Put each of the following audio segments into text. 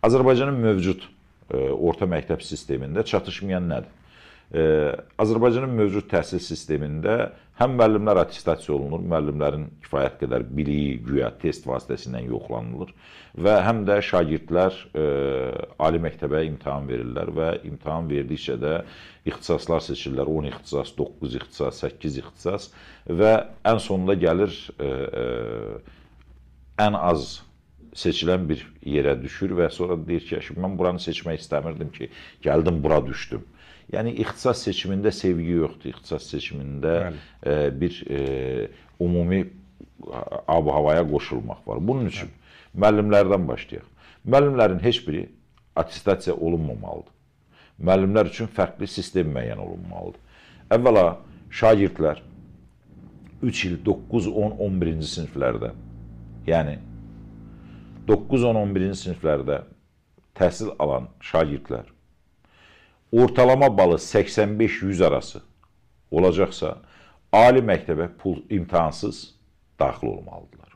Azərbaycanın mövcud orta məktəb sistemində çatışmayan nədir? Azərbaycanın mövcud təhsil sistemində həm müəllimlər attestasiya olunur, müəllimlərin kifayət qədər biliyi, güya test vasitəsilə yoxlanılır və həm də şagirdlər ali məktəbə imtahan verirlər və imtahan verdikcə də ixtisaslar seçirlər. 10 ixtisas, 9 ixtisas, 8 ixtisas və ən sonunda gəlir ən az seçilən bir yerə düşür və sonra deyir ki, mən buranı seçmək istəmirdim ki, gəldim bura düşdüm. Yəni, ixtisas seçimində sevgi yoxdur, ixtisas seçimində bir ümumi ab-havaya qoşulmaq var. Bunun üçün müəllimlərdən başlayaq. Müəllimlərin heç biri attestasiya olunmamalıdır. Müəllimlər üçün fərqli sistem müəyyən olunmalıdır. Əvvəla, şagirdlər 3 il 9, 10, 11-ci siniflərdə, yəni 9, 10, 11-ci siniflərdə təhsil alan şagirdlər ortalama balı 85-100 arası olacaqsa, ali məktəbə imtahansız daxil olmalıdırlar.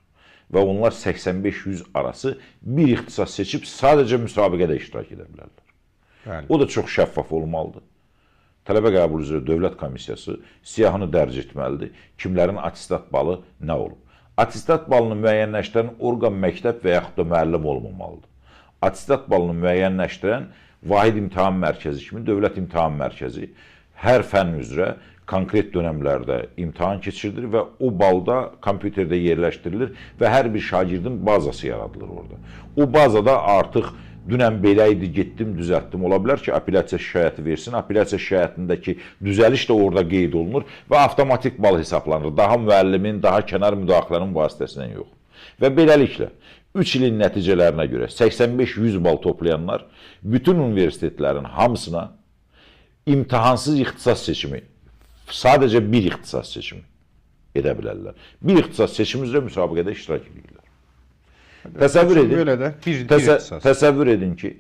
Və onlar 85-100 arası bir ixtisas seçib sadəcə müsabiqədə iştirak edə bilərlər. O da çox şəffaf olmalıdır. Tələbə qəbul üzrə Dövlət Komissiyası siyahını dərc etməlidir. Kimlərin attestat balı nə olub? Attestat balını müəyyənləşdirən orqan məktəb və yaxud da müəllim olmamalıdır. Attestat balını müəyyənləşdirən Vahid İmtahan Mərkəzi kimi Dövlət İmtahan Mərkəzi hər fənn üzrə konkret dönəmlərdə imtahan keçirilir və o balda kompüterdə yerləşdirilir və hər bir şagirdin bazası yaradılır orada. O bazada artıq dünən belə idi, getdim, düzəltdim. Ola bilər ki, apellyasiya şikayəti versin. Apellyasiya şikayətindəki düzəliş də orada qeyd olunur və avtomatik bal hesablanır. Daha müəllimin, daha kənar müdaxilənin vasitəsindən yox. Və beləliklə, 3 ilin nəticələrinə görə 85-100 bal toplayanlar bütün universitetlərin hamısına imtahansız ixtisas seçimi, sadəcə bir ixtisas seçimi edə bilərlər. Bir ixtisas seçimi üzrə müsabiqədə iştirak edirlər. Təsəvvür edin ki,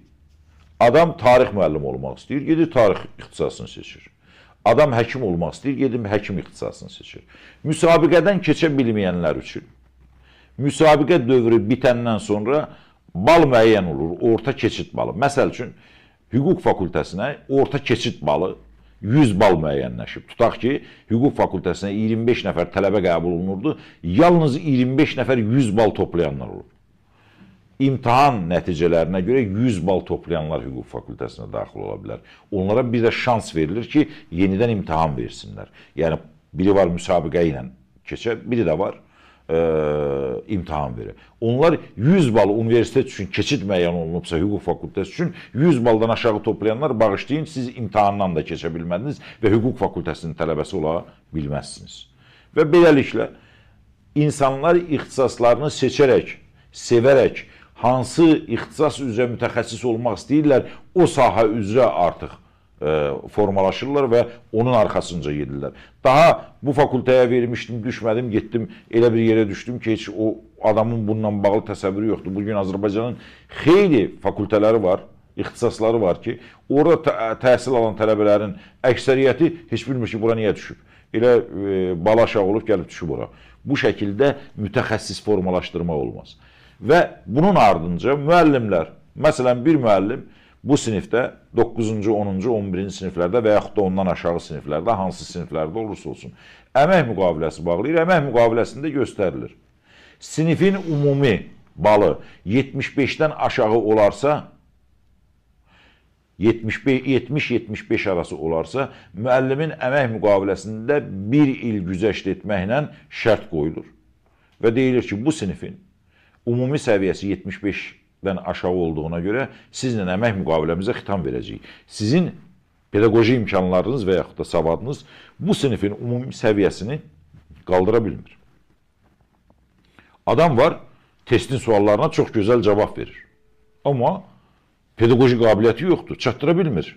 adam tarix müəllimi olmaq istəyir, gedir tarix ixtisasını seçir. Adam həkim olmaq istəyir, gedir həkim ixtisasını seçir. Müsabiqədən keçə bilməyənlər üçün müsabiqə dövrü bitəndən sonra bal müəyyən olur, orta keçid balı. Məsəl üçün, hüquq fakültəsinə orta keçid balı 100 bal müəyyənləşib. Tutaq ki, hüquq fakültəsinə 25 nəfər tələbə qəbul olunurdu, yalnız 25 nəfər 100 bal toplayanlar olur. İmtahan nəticələrinə görə 100 bal toplayanlar hüquq fakültəsinə daxil ola bilər. Onlara bir də şans verilir ki, yenidən imtahan versinlər. Yəni, biri var müsabiqə ilə keçə, biri də var imtahan verir. Onlar 100 bal universitet üçün keçid müəyyən olunubsa hüquq fakültəsi üçün 100 baldan aşağı toplayanlar bağışlayın, siz imtahandan da keçə bilmədiniz və hüquq fakültəsinin tələbəsi ola bilməzsiniz. Və beləliklə, insanlar ixtisaslarını seçərək, sevərək, hansı ixtisas üzrə mütəxəssis olmaq istəyirlər, o sahə üzrə artıq formalaşırlar və onun arxasınca gedirlər. Daha bu fakültəyə vermişdim, düşmədim, getdim, elə bir yerə düşdüm ki, heç o adamın bununla bağlı təsəvvürü yoxdur. Bugün Azərbaycanın xeyli fakültələri var, ixtisasları var ki, orada təhsil alan tələbələrin əksəriyyəti heç bilmir ki, bura niyə düşüb. Elə bala aşağı olub, gəlib düşüb ora. Bu şəkildə mütəxəssis formalaşdırma olmaz. Və bunun ardınca müəllimlər, məsələn, bir müəllim bu sinifdə 9-cu, 10-cu, 11-ci siniflərdə və yaxud da ondan aşağı siniflərdə, hansı siniflərdə olursa olsun, əmək müqaviləsi bağlayır, əmək müqaviləsində göstərilir. Sinifin ümumi balı 75-dən aşağı olarsa, 70-75 arası olarsa, müəllimin əmək müqaviləsində bir il güzəşt etməklə şərt qoyulur. Və deyilir ki, bu sinifin ümumi səviyyəsi 75-dən aşağı olduğuna görə sizlə əmək müqaviləmizə xitam verəcəyik. Sizin pedaqoji imkanlarınız və yaxud da savadınız bu sinifin ümumi səviyyəsini qaldıra bilmir. Adam var, testin suallarına çox gözəl cavab verir. Amma pedaqoji qabiliyyəti yoxdur, çatdıra bilmir.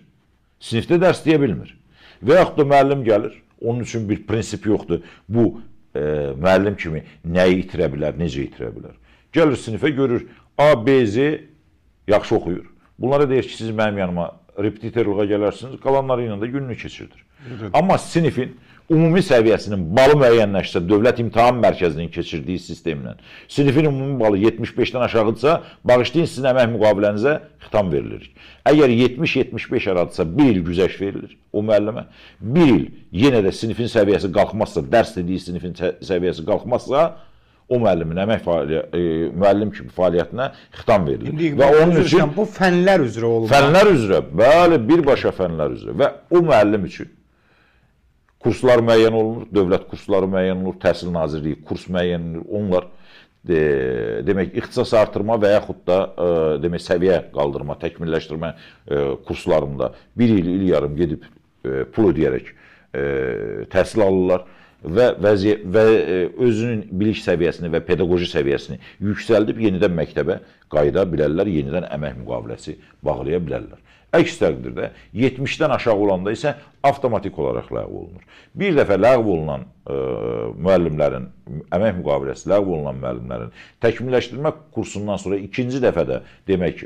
Sinifdə dərs deyə bilmir. Və yaxud da müəllim gəlir, onun üçün bir prinsip yoxdur. Bu, müəllim kimi nəyi itirə bilər, necə itirə bilər. Gəlir sinifə görür, A, B, Z yaxşı oxuyur. Bunlara deyir ki, siz mənim yanıma repetitorluğa gələrsiniz, qalanları ilə də gününü keçirdir. Amma sinifin ümumi səviyyəsinin balı müəyyənləşsə, Dövlət İmtahan Mərkəzinin keçirdiyi sistemlə, sinifin ümumi balı 75-dən aşağıdırsa, bağışlayın sizin əmək müqavilənizə xitam verilir. Əgər 70-75 aradırsa, 1 il güzəşt verilir o müəllimə, 1 il yenə də sinifin səviyyəsi qalxmazsa, dərs dediyi sinifin səviyyəsi qalxmazsa, o müəllimin müəllim kimi fəaliyyətinə xitam verilir. Və onun üçün bu fənlər üzrə olmalı. Fənlər üzrə, bəli, birbaşa fənlər üzrə və o müəllim üçün kurslar müəyyən olunur, dövlət kursları müəyyən olunur, Təhsil Nazirliyi kurs müəyyən olunur. Onlar demək ixtisas artırma və yaxud da demək səviyyə qaldırma, təkmilləşdirmə kurslarında 1 il, il yarım gedib pul ödəyərək təhsil alırlar və özünün bilik səviyyəsini və pedaqoji səviyyəsini yüksəldib yenidən məktəbə qayıda bilərlər, yenidən əmək müqaviləsi bağlaya bilərlər. Əks təqdirdə 70-dən aşağı olanda isə avtomatik olaraq ləğv olunur. Bir dəfə ləğv olunan müəllimlərin, əmək müqaviləsi ləğv olunan müəllimlərin təkmilləşdirmə kursundan sonra ikinci dəfə də demək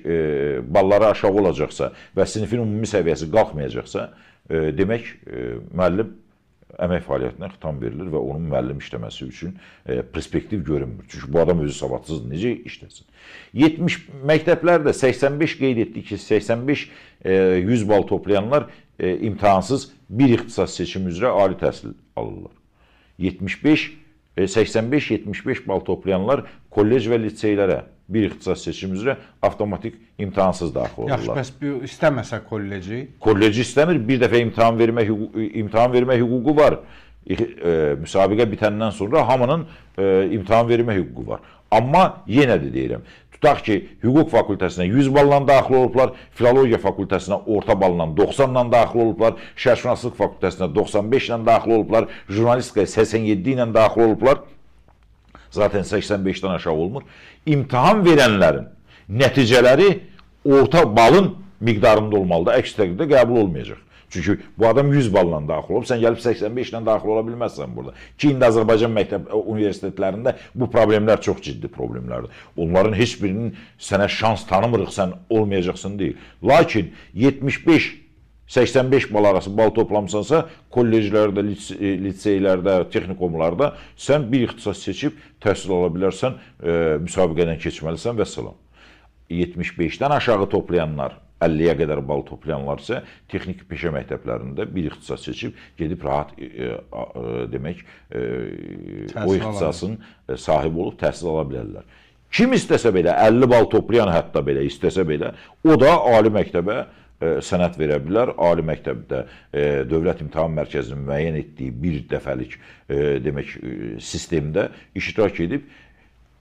balları aşağı olacaqsa və sinifin ümumi səviyyəsi qalxmayacaqsa, demək müəllim əmək fəaliyyətinə xitam verilir və onun müəllim işləməsi üçün perspektiv görünmür. Çünki bu adam özü savadsızdır, necə işləsin? 70 məktəblərdə 85 qeyd etdik ki, 85-100 bal toplayanlar imtahansız bir ixtisas seçimi üzrə ali təhsil alırlar. 85-75 bal toplayanlar kollec və liseylərə bir ixtisas seçimi üzrə avtomatik imtahansız daxil olurlar. Yaxşı, bəs istəməsə kolleci? Kolleci istəmir, bir dəfə imtahan vermə hüququ var. Müsabiqə bitəndən sonra hamının imtahan vermə hüququ var. Amma yenə də deyirəm, tutaq ki, hüquq fakültəsinə 100 balla daxil olublar, filologiya fakültəsinə orta balla 90-la daxil olublar, şərşünaslıq fakültəsinə 95-la daxil olublar, jurnalistikaya 87 ilə daxil olublar. Zaten 85-dən aşağı olmur. İmtahan verənlərin nəticələri orta balın miqdarında olmalıdır. Əks təqdirdə qəbul olmayacaq. Çünki bu adam 100 balla daxil olub, sən gəlib 85-lə daxil ola bilməzsən burada. Ki, indi Azərbaycan məktəb universitetlərində bu problemlər çox ciddi problemlərdir. Onların heç birinin sənə şans tanımırıq, sən olmayacaqsın deyil. Lakin 85 bal arası bal toplamsansa, kolleclərdə, liseylərdə, texnikumlarda sən bir ixtisas seçib təhsil ala bilərsən, müsabiqədən keçməlisən və salam. 75-dən aşağı toplayanlar, 50-yə qədər bal toplayanlar isə texniki peşə məktəblərində bir ixtisas seçib, gedib rahat demək, o ixtisasın sahibi olub təhsil ala bilərlər. Kim istəsə belə, 50 bal toplayan hətta belə istəsə belə, o da ali məktəbə sənəd verə bilər. Ali məktəbdə Dövlət İmtahan Mərkəzinin müəyyən etdiyi bir dəfəlik demək sistemdə iştirak edib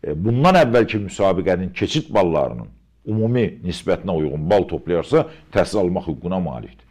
bundan əvvəlki müsabiqənin keçid ballarının ümumi nisbətinə uyğun bal toplayarsa təhsil almaq hüququna malikdir.